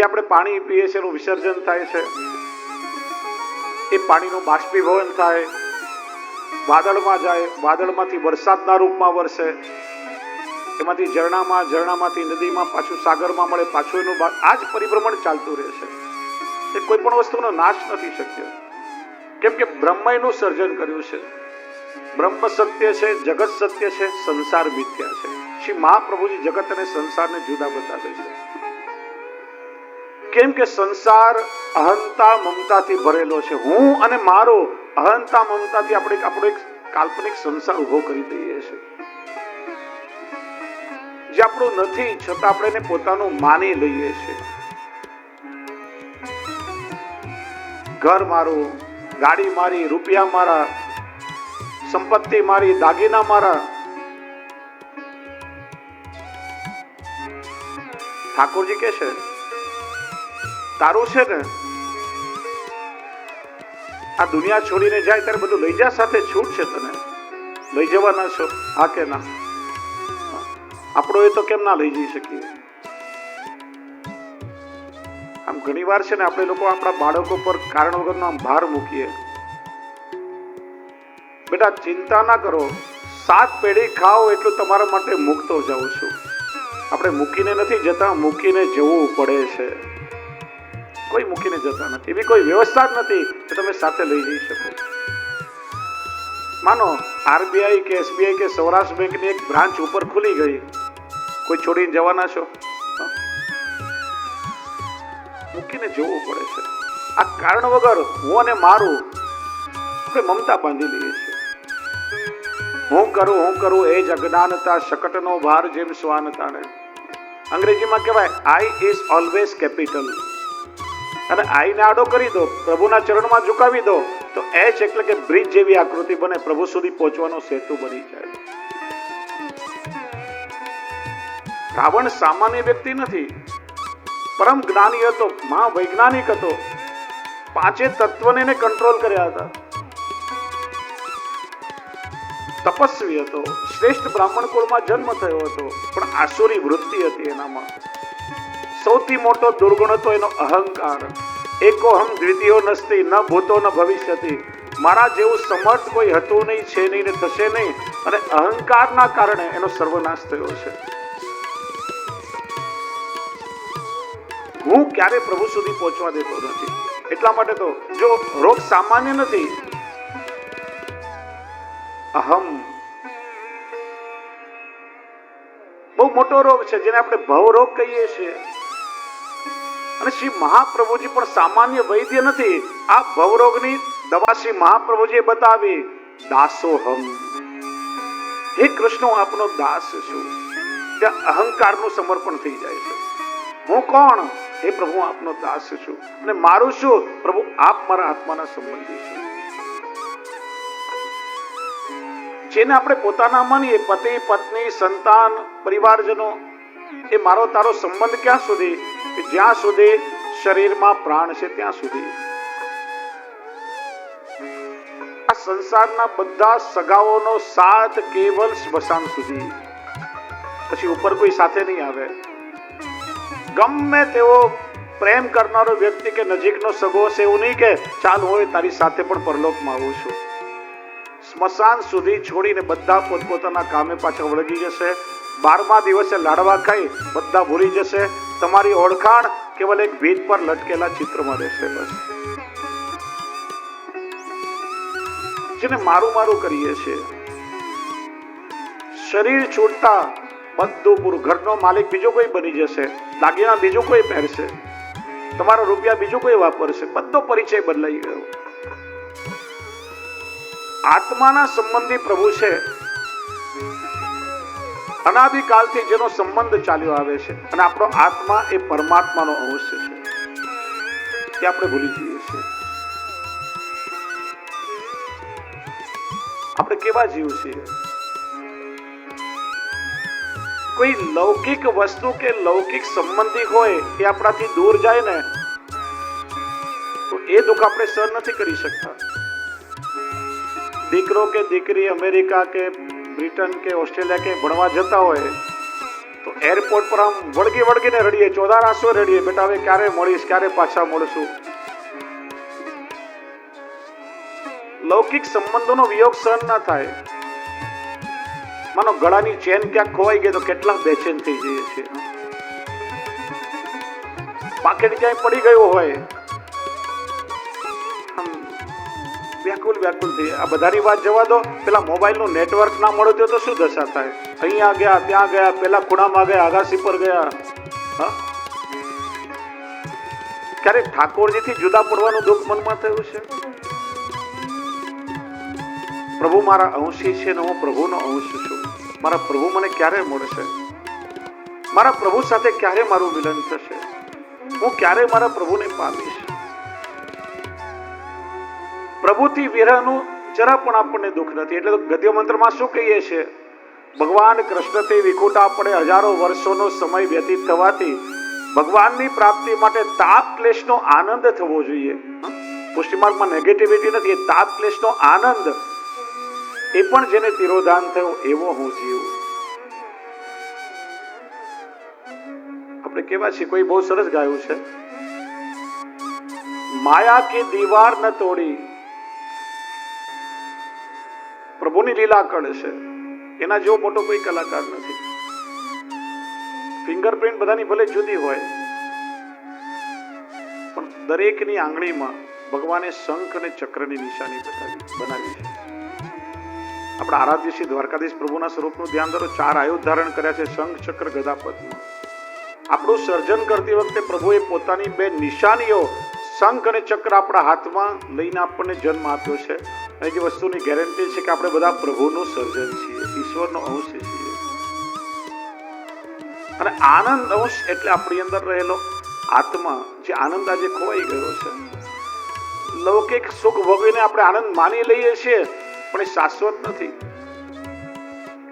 જે આપણે પાણી પીએ છીએ એનું વિસર્જન થાય છે, એ પાણીનું બાષ્પીભવન થાય, વાદળમાં જાય, વાદળમાંથી વરસાદના રૂપમાં વરસે, એમાંથી ઝરણામાં, ઝરણામાંથી નદીમાં, પાછું સાગરમાં મળે, પાછું એનું આ જ પરિભ્રમણ ચાલતું રહેશે. એ કોઈ પણ વસ્તુનો નાશ નથી શક્ય, કેમ કે બ્રહ્મનું સર્જન કર્યું છે. બ્રહ્મ સત્ય છે, જગત સત્ય છે, સંસાર મિથ્યા છે. શ્રી મહાપ્રભુજી જગત અને સંસારને જુદા બતાવે છે. કેમ કે સંસાર અહંતા મમતાથી ભરેલો છે. હું અને મારો અહંતા મમતાથી આપણે આપણો એક કાલ્પનિક સંસાર ઉભો કરી દઈએ છીએ, જે આપણું નથી છતાં આપણે એને પોતાનું માની લઈએ છીએ. ઘર મારું, ગાડી મારી, રૂપિયા મારા, સંપત્તિ મારી, દાગીના મારા. ઠાકોરજી કે છે તારું છે ને, આ દુનિયા છોડીને જાય ત્યારે બધું લઈ જા, સાથે છૂટ છે, તને લઈ જવાના છો, હા કે ના? આપણો એ તો કેમ ના લઈ જઈ શકીએ? આમ ઘણી વાર છે ને આપણે લોકો આપણા બાળકો પર કારણ વગરનો આમ ભાર મૂકીએ. બેટા ચિંતા ના કરો, 7 પેઢી ખાઓ એટલું તમારા માટે મૂકતો જાઉં છું. આપણે મૂકીને નથી જતા, મૂકીને જવું પડે છે. કોઈ મૂકીને જતા નથી, એવી કોઈ વ્યવસ્થા જ નથી કે તમે સાથે લઈ જઈ શકો. માનો આરબીઆઈ કે એસબીઆઈ કે સૌરાષ્ટ્ર બેંકની એક બ્રાન્ચ ઉપર ખુલી ગઈ, કોઈ છોડીને જવાના છો? મૂકીને જવું પડે છે. આ કારણ વગર હું અને મારું આપણે મમતા બાંધી લઈએ છીએ. હું કરું એ જ અજ્ઞાનતા, શકટનો ભાર જેમ શ્વાનતા ને. અંગ્રેજીમાં કહેવાય આઈ ઇઝ ઓલવેઝ કેપિટલ. અને આઈને આડો કરી દો, પ્રભુના ચરણમાં ઝુકાવી દો, તો એચ એટલે કે બ્રિજ જેવી આકૃતિ બને, પ્રભુ સુધી પહોંચવાનો સેતુ બની જાય. રાવણ સામાન્ય વ્યક્તિ નથી, પરમ જ્ઞાની હતો, મહાવૈજ્ઞાનિક હતો. 5 તત્વને એને કંટ્રોલ કર્યા હતા. તપસ્વી હતો, શ્રેષ્ઠ બ્રાહ્મણ કુળમાં જન્મ થયો હતો, પણ આસુરી વૃત્તિ હતી એનામાં. સૌથી મોટો દુર્ગુણ હતો એનો અહંકાર. એકોહમ દ્વિતીયો નસ્તિ, ન ભૂતો ન ભવિષ્યતિ. મારા જેવું સમર્થ કોઈ હતું નહીં, છે નહીં ને થશે નહીં. અને અહંકારના કારણે એનો સર્વનાશ થયો છે. હું ક્યારે પ્રભુ સુધી પહોંચવા દેતો નથી. એટલા માટે તો જો રોગ સામાન્ય નથી, અહમ બહુ મોટો રોગ છે, જેને આપણે ભવ રોગ કહીએ છીએ. અને શ્રી મહાપ્રભુજી પણ સામાન્ય વૈદ્ય નથી. આ ભવરોગની દવા શ્રી મહાપ્રભુજીએ બતાવી. દાસોહમ, હે કૃષ્ણ હું આપનો દાસ છું. ત્યાં અહંકારનું સમર્પણ થઈ જાય છે. હું કોણ? હે પ્રભુ આપનો દાસ છું. અને મારું શું? પ્રભુ આપ મારા આત્માના સંબંધી છો. જેને આપણે પોતાના માનીએ, પતિ પત્ની સંતાન પરિવારજનો, એ મારો તારો સંબંધ ક્યાં સુધી? કે જ્યાં સુધી શરીરમાં પ્રાણ છે ત્યાં સુધી. આ સંસારના બધા સગાઓનો સાથ કેવલ સ્મશાન સુધી, પછી ઉપર કોઈ સાથે નહીં આવે. ગમે તેવો પ્રેમ કરનારો વ્યક્તિ કે નજીકનો સગો છે, એવું નહીં કે ચાલ હોય તારી સાથે પણ પરલોકમાં આવું છું. સ્મશાન સુધી છોડીને બધા પોતપોતાના કામે પાછા વળગી જશે. 12મા દિવસે લાડવા ખાઈ બધા ભૂલી જશે. તમારી ઓળખાણ કેવલ એક ભીત પર લટકેલા ચિત્રમાં રહેશે. બસ જેને મારું કરીએ છીએ, શરીર છૂટતા બધું પૂરું. ઘરનો માલિક બીજો કોઈ બની જશે, દાગીના બીજો કોઈ પહેરશે, તમારા રૂપિયા બીજો કોઈ વાપરશે, બધો પરિચય બદલાઈ ગયો. આત્માના સંબંધી પ્રભુ છે, અનાદિકાલથી જેનો સંબંધ ચાલ્યો આવે છે. અને આપણો આત્મા એ પરમાત્માનો અંશ છે, તે આપણે ભૂલી જઈએ છીએ. આપણે કેવા જીવ છીએ? કોઈ લૌકિક વસ્તુ કે લૌકિક સંબંધી હોય એ આપણાથી દૂર જાય ને, તો એ દુઃખ આપણે સહન નથી કરી શકતા. દીકરો કે દીકરી અમેરિકા કે બ્રિટન કે ઓસ્ટ્રેલિયા કે ભણવા જતા હોય, તો એરપોર્ટ પર આમ વળગી વળગીને રડીએ, ચોદારાસો રડીએ, બેટા હવે ક્યારે મળીશ, ક્યારે પાછા મળશું. લૌકિક સંબંધોનો વિયોગ સહન ના થાય. માનો ગળાની ચેન ક્યાંક ખોવાઈ ગઈ તો કેટલા બેચેન થઈ જઈએ છીએ. પાકેટ ક્યાંય પડી ગયો હોય, વ્યાકુલ વ્યાકુલ થઈ. આ બધાની વાત જવા દો, પેલા મોબાઈલનું નેટવર્ક ના મળ્યું તો શું દશા થાય? અહીંયા ગયા, ત્યાં ગયા, પેલા ખૂણામાં ગયા, આગાસી પર ગયા. ક્યારેક ઠાકોરજીથી જુદા પડવાનું દુઃખ મનમાં થયું છે? પ્રભુ મારા અંશી છે ને હું પ્રભુનો અંશ છું. મારા પ્રભુ મને ક્યારે મળશે? મારા પ્રભુ સાથે ક્યારે મારું મિલન થશે? હું ક્યારે મારા પ્રભુને પામીશ? પ્રભુથી વિરહનું જરા પણ આપણને દુઃખ નથી. એટલે તો ગદ્ય મંત્રમાં શું કહીએ છીએ? ભગવાન કૃષ્ણથી વિખૂટા પડે હજારો વર્ષોનો સમય વ્યતીત થવાથી ભગવાનની પ્રાપ્તિ માટે તાપ ક્લેશનો આનંદ થવો જોઈએ. પુષ્ટિમાર્ગમાં નેગેટિવિટી નથી, તાપ ક્લેશનો આનંદ એ પણ જેને તિરોધાન થયો એવો હું જીવું. આપણે કેવા છીએ? કોઈ બહુ સરસ ગાયું છે, માયા કી દીવાર ન તોડી. પ્રભુની લીલા કરે છે, એના જેવો મોટો કોઈ કલાકાર નથી. ફિંગરપ્રિન્ટ બધાની ભલે જુદી હોય, પણ દરેકની આંગળીમાં ભગવાને શંખ અને ચક્રની નિશાની બનાવી છે. આપણા આરાધ્ય શ્રી દ્વારકાધીશ પ્રભુના સ્વરૂપનું ધ્યાન ધરો. 4 આયુધ ધારણ કર્યા છે, શંખ, ચક્ર, ગદા, પદ્મ. આપણું સર્જન કરતી વખતે પ્રભુએ પોતાની 2 નિશાનીઓ શંખ અને ચક્ર આપણા હાથમાં લઈને આપણને જન્મ આપ્યો છે. અને જે વસ્તુની ગેરંટી છે કે આપણે બધા પ્રભુનું સર્જન છીએ, ઈશ્વરનો અંશ છીએ. અને આનંદ અંશ એટલે આપણી અંદર રહેલો આત્મા, જે આનંદ આજે ખોવાઈ ગયો છે. લૌકિક સુખ ભોગવીને આપણે આનંદ માની લઈએ છીએ, પણ એ શાશ્વત નથી.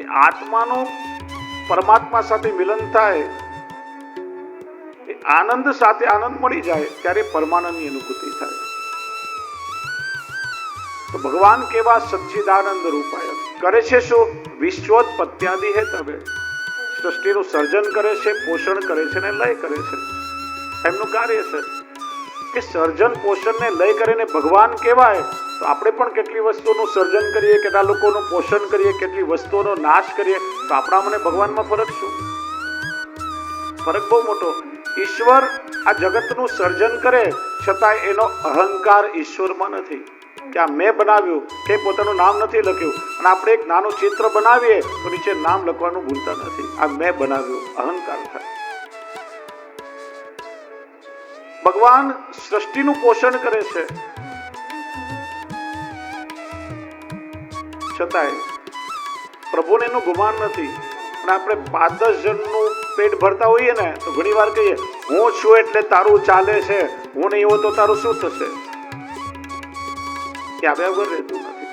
એ આત્માનું પરમાત્મા સાથે મિલન થાય, એ આનંદ સાથે આનંદ મળી જાય ત્યારે પરમાનંદની અનુભૂતિ થાય. તો ભગવાન કેવા સચ્ચિદાનંદ રૂપાય કરે છે શું? વિશ્વોત્પત્યાદિ હે તબે. સૃષ્ટિનું સર્જન કરે છે, પોષણ કરે છે ને લય કરે છે. એમનું કાર્ય છે કે સર્જન પોષણને લય કરીને ભગવાન કહેવાય. તો આપણે પણ કેટલી વસ્તુઓનું સર્જન કરીએ, કેટલા લોકોનું પોષણ કરીએ, કેટલી વસ્તુઓનો નાશ કરીએ, તો આપણા મને ભગવાનમાં ફરક શું? ફરક બહુ મોટો. ઈશ્વર આ જગતનું સર્જન કરે છતાં એનો અહંકાર ઈશ્વરમાં નથી કે આ મેં બનાવ્યું, કે પોતાનું નામ નથી લખ્યું. અને આપણે એક નાનું ચિત્ર બનાવીએ તો નીચે નામ લખવાનું ભૂલતા નથી. આ મેં બનાવ્યું, અહંકાર થાય. ભગવાન સૃષ્ટિનું પોષણ કરે છે, છતાંય પ્રભુને એનું ગુમાન નથી. અને આપણે 5-10 જણનું પેટ ભરતા હોઈએ ને તો ઘણી વાર કહીએ, હું છું એટલે તારું ચાલે છે, હું નહીં હોઉં તો તારું શું થશે? એ આવ્યા વગર રહેતું નથી.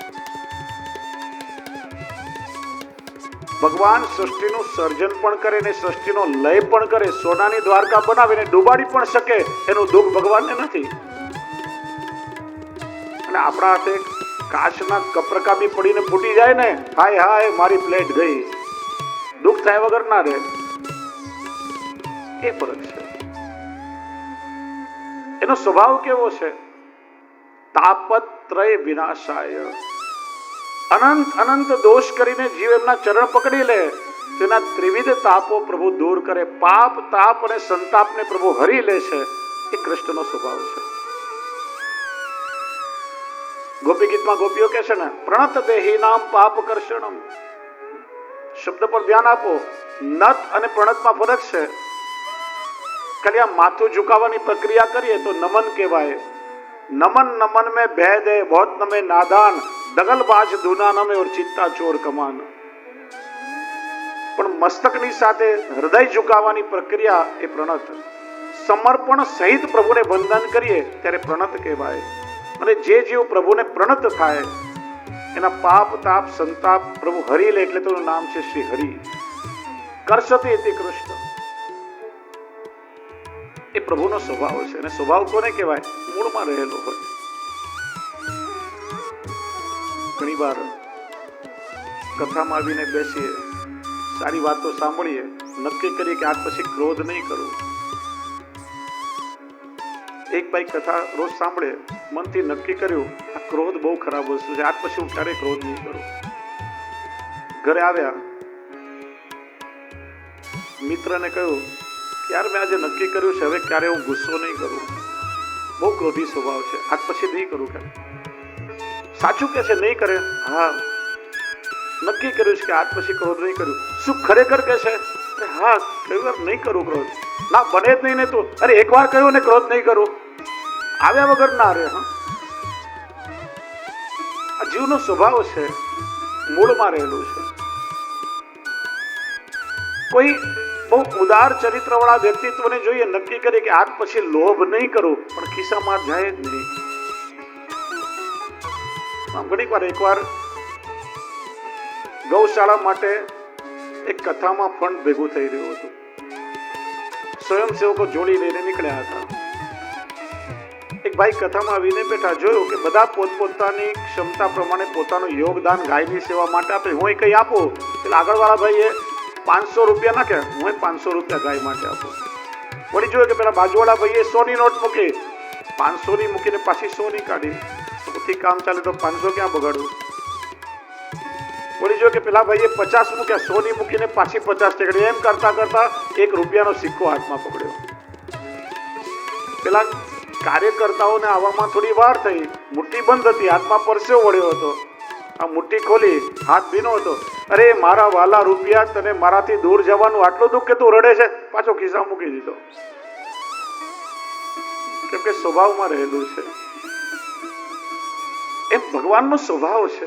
ભગવાન સૃષ્ટિનું સર્જન પણ કરે ને સૃષ્ટિનો લય પણ કરે. સોનાની દ્વારકા બનાવીને ડૂબાડી પણ શકે, એનું દુઃખ ભગવાનને નથી. અને આપણા હાથે કાચના કપરકાબી પડીને ફૂટી જાય ને, હાય હાય મારી પ્લેટ ગઈ, દુઃખ થાય વગર ના રહે. એ ફરક છે. એનો સ્વભાવ કેવો છે? તાપત્રય વિનાશાય. અનંત અનંત દોષ કરીને જીવ એમના ચરણ પકડી લે, તેના ત્રિવિધ તાપો પ્રભુ દૂર કરે. પાપ, તાપ અને સંતાપને પ્રભુ હરી લે છે. એ કૃષ્ણનો સ્વભાવ છે. ગોપી ગીતમાં ગોપીઓ કહે છે ને, પ્રણત દેહી નામ પાપ કર્ષણમ. શબ્દ પર ધ્યાન આપો. નત અને પ્રણતમાં ફરક છે. ખાલી આ માથું ઝુકાવવાની પ્રક્રિયા કરીએ તો નમન કહેવાય. નમન નમન में भेद है बहुत नमे नादान दगलबाज दूना नमे और चित्ता चोर कमान. પણ મસ્તકની સાથે હૃદય ઝુકાવવાની પ્રક્રિયા એ પ્રણત. સમર્પણ સહિત પ્રભુને વંદન કરીએ ત્યારે પ્રણત કહેવાય. અને જે જીવ પ્રભુને પ્રણત થાય એના પાપ, તાપ, સંતાપ પ્રભુ હરી લે. એટલે તેનું નામ છે શ્રી હરિ. કર્ષતિ ઇતિ કૃષ્ણ. એ પ્રભુનો સ્વભાવ છે. અને સ્વભાવ કોને કહેવાય? મૂળમાં રહેલો હોય. ઘણી વાર કથામાં આવીને બેસીએ, સારી વાતો સાંભળીએ, નક્કી કરી કે આજ પછી ક્રોધ નહીં કરું. એક ભાઈ કથા રોજ સાંભળે, મનથી નક્કી કર્યું આ ક્રોધ બહુ ખરાબ વસ્તુ છે, આજ પછી હું ક્યારેય ક્રોધ નહીં કરું. ઘરે આવ્યા, મિત્રને કહ્યું કે યાર મેં આજે નક્કી કર્યું છે હવે ક્યારે હું ગુસ્સો નહીં કરું, બહુ ક્રોધી સ્વભાવ છે, આજ પછી નહીં કરું. કે સાચું કે છે નહીં કરે? હા, નક્કી કર્યું છે કે આજ પછી ક્રોધ નહીં કર્યું. શું ખરેખર કે છે? હા, કઈ વાર નહીં કરું ક્રોધ. ના બને જ નહીં ને તું. અરે એકવાર કહ્યું ને ક્રોધ નહીં કરું, આવ્યા વગર ના રે. હા, આ જીવનો સ્વભાવ છે, મૂળમાં રહેલું છે. કોઈ બહુ ઉદાર ચરિત્ર વાળા વ્યક્તિત્વને જોઈએ, નક્કી કરી કે આજ પછી લોભ નહીં કરું, પણ ખિસ્સામાં જાય જ નહીં. ઘણી વાર એકવાર ગૌશાળા માટે એક કથામાં ફંડ ભેગું થઈ રહ્યું હતું. સ્વયંસેવકો જોડી લઈને નીકળ્યા હતા. એક ભાઈ કથામાં આવીને બેઠા, જોયું કે બધા પોતપોતાની ક્ષમતા પ્રમાણે પોતાનું યોગદાન ગાયની સેવા માટે આપે. હું કઈ આપું, એટલે આગળવાળા ભાઈએ 500 રૂપિયા નાખે, હું 500 રૂપિયા ગાય માટે આપું. વળી જોયું કે પેલા બાજુવાળા ભાઈએ 100 ની નોટ મૂકી, 500 ની મૂકીને પાછી 100 ની કાઢી. થી કામ ચાલે તો 500 ક્યાં બગાડવું? વળી જો કે પેલા ભાઈએ 50 મૂક્યા, 100 ની મૂકીને પાછી 50 ટેકડી. એમ કરતા કરતા 1 રૂપિયાનો સિક્કો હાથમાં પકડ્યો. પેલા કાર્યકર્તાઓને આવવામાં થોડી વાર થઈ, મુઠ્ઠી બંધ હતી, હાથમાં પરસેવો વળ્યો હતો. આ મુઠ્ઠી ખોલી, હાથ ભીનો હતો. અરે મારા વાલા રૂપિયા, તને મારાથી દૂર જવાનું આટલું દુઃખ કે તું રડે છે? પાછો ખિસ્સા મૂકી દીધો. કેમ કે સ્વભાવમાં રહેલું છે. એ ભગવાનનો સ્વભાવ છે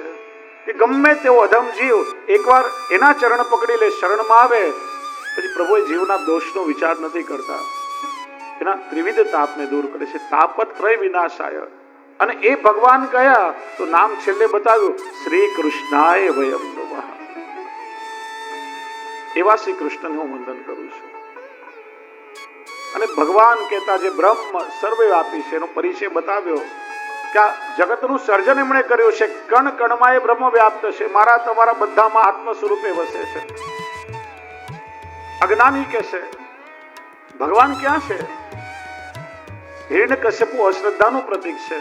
કે ગમે તેવો અધમ જીવ એકવાર એના ચરણ પકડી લે, શરણમાં આવે, પછી પ્રભુએ જીવના દોષનો વિચાર નથી કરતા, એના ત્રિવિધ તાપને દૂર કરે છે. તાપત્રય વિનાશાય. અને એ ભગવાન કયા તો નામ છેલ્લે બતાવ્યું, શ્રી કૃષ્ણાય વયમ નમઃ. એવા શ્રી કૃષ્ણને હું વંદન કરું છું. અને ભગવાન કહેતા જે બ્રહ્મ સર્વવ્યાપી છે એનો પરિચય બતાવ્યો કે આ જગતનું સર્જન એમણે કર્યું છે, કણ કણમાં એ બ્રહ્મ વ્યાપ્ત છે, મારા તમારા બધામાં આત્મ સ્વરૂપે વસે છે. અજ્ઞાની કે છે ભગવાન ક્યાં છે? હિરણ્યકશ્યપુ અશ્રદ્ધાનું પ્રતીક છે.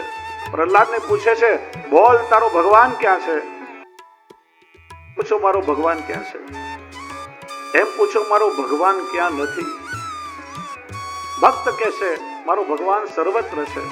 પ્રહલાદને પૂછે છે, બોલ તારો ભગવાન ક્યાં છે? પૂછો મારો ભગવાન ક્યાં છે? એમ પૂછો મારો ભગવાન ક્યાં નથી? ભક્ત કે છે મારો ભગવાન સર્વત્ર છે.